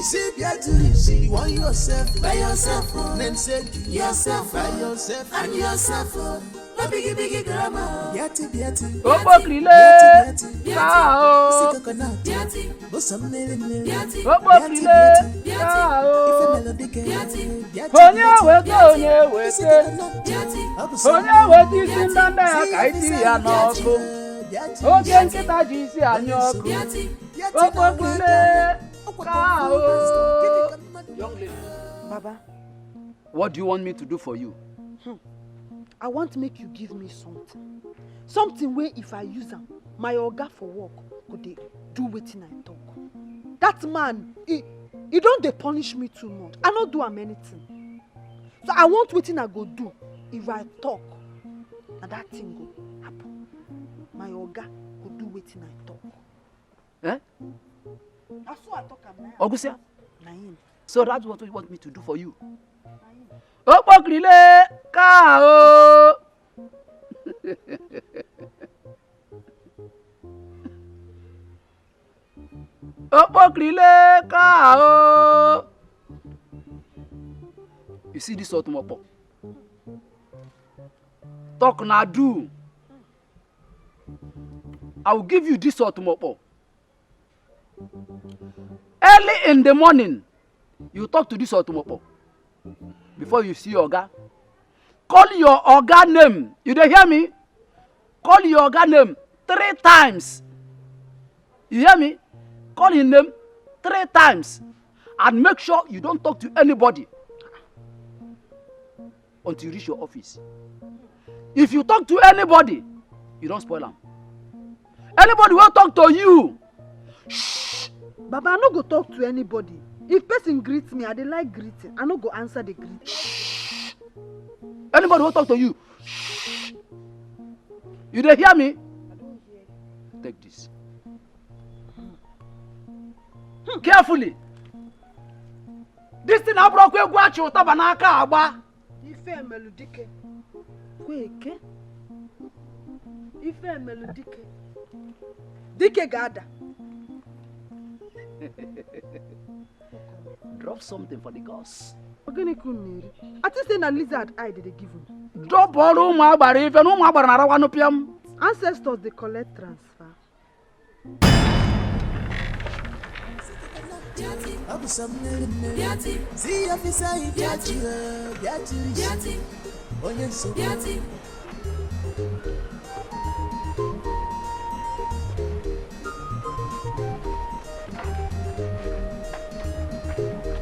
you see Beati, see want yourself by yourself, then say yourself by yourself and yourself. No biggie grammar. Beati. Opo krile. Kao. Beati. Opo krile. Kao. Onye wete. Onye wete isi ndanda ya ka iti ya n'ọkụ. Oge nkịta ji isi anya ọkụ. Opo krile. Kao. Young lady. Baba. What do you want me to do for you? I want to make you give me something. Something where if I use them, my oga for work could they do wetin I talk. That man, he don't they punish me too much. I not do him anything. So I want wetin I go do if I talk. And that thing go happen. My oga could do wetin I talk. Eh? That's what I talk about. Ogusia? Naim. So that's what you want me to do for you? Opo krile kao. Opo krile kao. You see this otomopo? Talk na do. I will give you this otomopo. Early in the morning, you talk to this otomopo. Before you see Oga, call your Oga name. You don't hear me? Call your Oga name 3 times. You hear me? Call his name 3 times. And make sure you don't talk to anybody until you reach your office. If you talk to anybody, you don't spoil them. Anybody will talk to you. Shh. Baba, I no go talk to anybody. If person greets me, I dey like greeting. I no go answer the greeting. Shh. Anybody will talk to you. Shh. You dey hear me? I don't hear. Take this. Carefully. This thing I broke we gwa chi utaba n'aka agba. Ife melodike. Kweke. Ife melodike. Dike gada. Drop something for the gods. I think say na lizard eye they give him. Drop all ụmụ agbara ife na ụmụ agbara na-arawa n'ụpịam. Ancestors they collect transfer.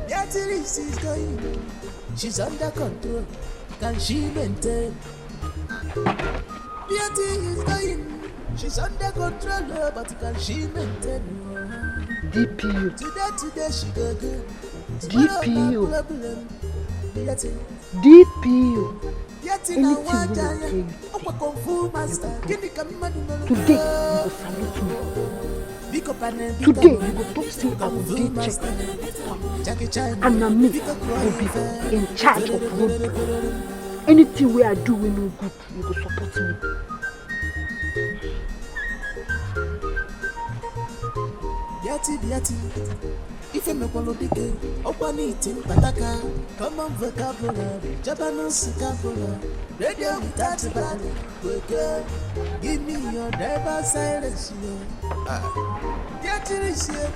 Beati is going. She's under control. Can she maintain? Beati is going. She's under control, but can she maintain? DPU. Today she go good. DPU. Beati. DPU. Beati Anything na you wanja. say, Opa kung fu master. Kini kamadu no. today you go salute me. Today you go talk say I will dey check. And na me go be in charge of road. Anything where I do we no good, you go support me. Beati. Ife me kwalo dike, okwa ni itim pataka. Common vocabulary, Japanese vocabulary. Radio without a body, okay. Give me your driver's silence, Beati is here,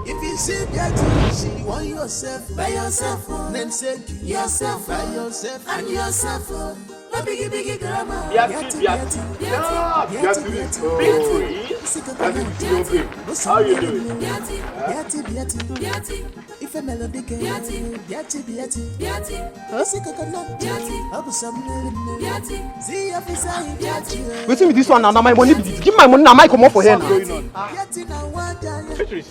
if you see Beati, see want yourself by yourself, then say yourself by yourself and yourself. No biggie grammar. Beati. How you doing? Beati. If a melody Beati. Waiting with this one now, my money. Give my money now, my come up for here now. Beatrice.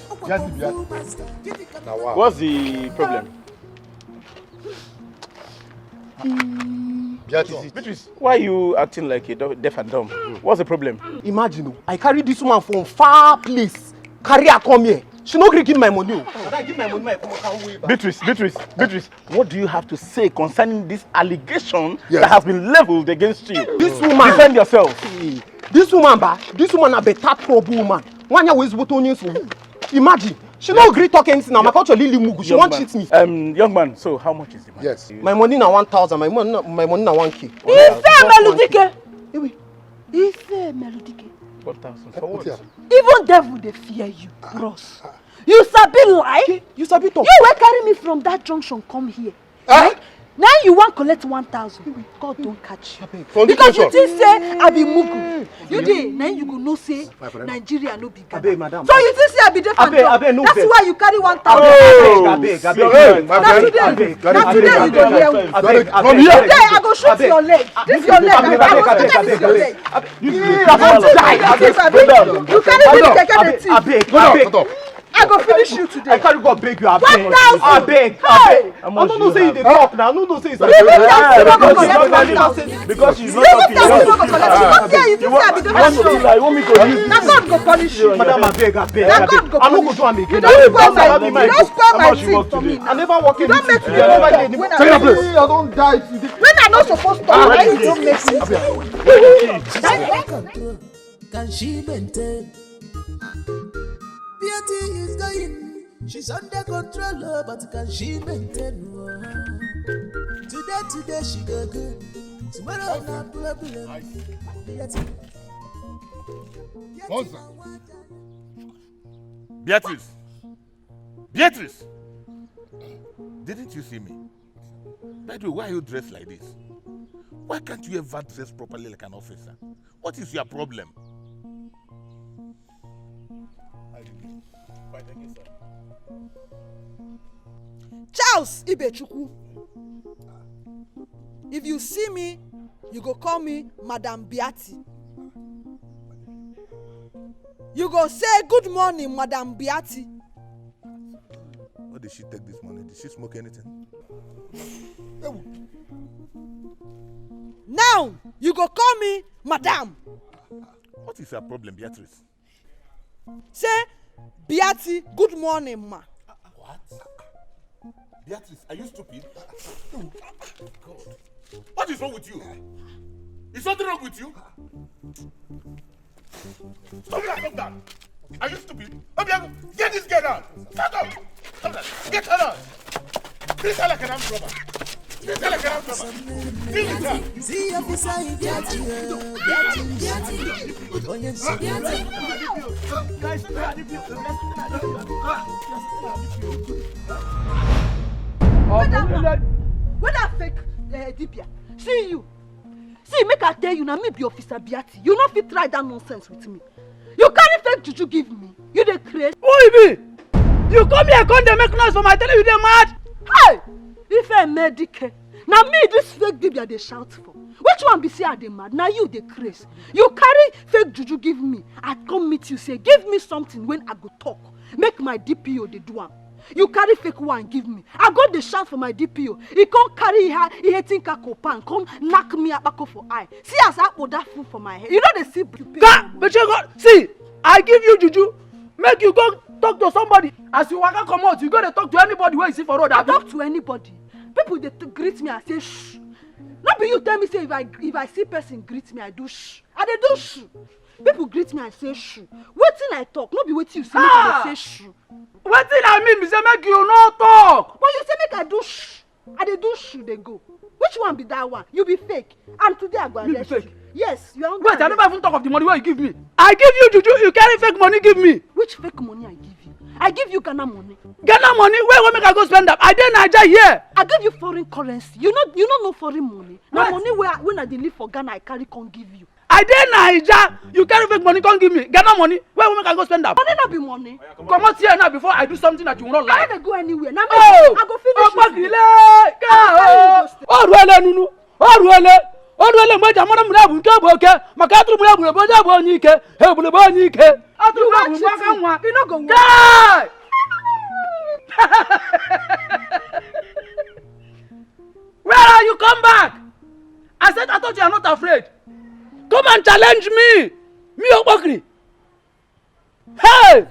What's the problem? Beatrice, why are you acting like a deaf and dumb? What's the problem? Imagine, I carry this woman from far place. Carry her come here. She no give my money. I give my money, I come way back. Beatrice, what do you have to say concerning this allegation that has been leveled against you? This woman. Defend yourself. This woman a better trouble woman. One year was what on you. Imagine, She no agree talk anything. Now my culture Lily Mugu. She won't cheat me. Young man, so how much is the money? Yes. My money na 1,000. My money na 1K. Ife melodike. Ife melodike. 1,000 for what? Even devil they fear you, Ross. You sabi lie? You sabi talk. You were carry me from that junction come here. Right? Now you want collect 1,000. God don't catch you. Because you think say I be mugu. You dey now you go know say Nigeria no be Ghana. Madam. So you think say I be there for job. No That's vex. why you carry 1,000. Now today you go hear me. Today I go shoot your leg. This your leg. I go scatter this your leg. You carry me the I go finish you today. I can't go beg you. I beg. I don't know say you dey talk now. I don't know say because she's not talking. You want me to use now God go punish you. Madam, I beg. Now God go I no go punish do am again. you. Don't spoil my thing for me. I never work in Don't this. make me go back. When I don't die today. when I not supposed to talk, why you don't make me Can she maintain? Beati is going, she's under control, but can she maintain? Today she go good, tomorrow no problem. Beatrice, didn't you see me? By the way, why are you dressed like this? Why can't you ever dress properly like an officer? What is your problem? Charles Ibechukwu. If you see me, you go call me Madam Beati. You go say good morning, Madam Beati. What did she take this morning? Did she smoke anything? Now you go call me Madam. What is your problem, Beatrice? Say Beati, good morning, ma. What? Beatrice, are you stupid? God. What is wrong with you? Is something wrong with you? Stop that. Are you stupid? Get this girl out. Shut up. Get her out. Treat her like an armed robber. Treat her like an armed robber. Deal with her. See officer in Beati. When I fake Dibia, see you. See, make I tell you now, me be Officer Beati. You not fit try that nonsense with me. You carry fake juju give me. You dey crazy. Who you be? You come here, come dey make noise for my telling you dey mad. Hey! If I medicate, now me this fake Dibia they shout for. Which one be say I dey mad? Now you dey crazy. You carry fake juju give me. I come meet you say, give me something when I go talk. Make my DPO dey do am. You carry fake one give me. I go dey shout for my DPO. He can't carry he hating kakopan. Come knock me abako for eye. See as I put that food for my head. You know they see. God, but you go see. I give you juju. Make you go talk to somebody. As you waka come out, you go to talk to anybody where you see for road. I talk to anybody. People they greet me and say shh. Not be you tell me say if I see person greet me I do shh. I dey do shh. People greet me and say shh. Wetin I talk, no be wetin you see me I dey say shh. Wetin I mean be say make you no talk. But you say make I do shh. I dey do shh dey go. Which one be that one? You be fake. And today I go arrest you. Yes, you are. Wait, I never even talk of the money where you give me. I give you juju, you carry fake money give me. Which fake money I give you? I give you Ghana money. Ghana money? Where make I go spend that? I dey Naija here. I give you foreign currency. You don't know foreign money. Na money when I dey live for Ghana I carry come give you. I dey Naija. You carry fake money come give me. Ghana money? Where make I go spend that? Money not be money. Come out here now before I do something that you will not like. I don't go anywhere. Now oh, I go finish it. Oruele mweja mwana mulabu nke boke makatru mulabu boja bonyike he bulu bonyike atru mulabu mwaka mwa you no go work. Where are you? Come back. I said I thought you are not afraid. Come and challenge me. Me Obokri. Hey!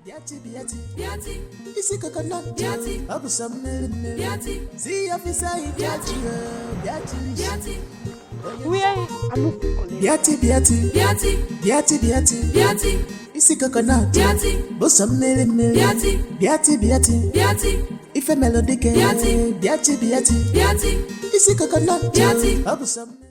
Beati. Isi coconut. Beati. Abu samne. Beati. See officer in Beati. Beati. Beati. isi coconut, Beati, bosom mere mere, Beati, Beati, Beati, Beati, ife melody ke, Beati, Beati, Beati, Beati, isi coconut, Beati, bosom.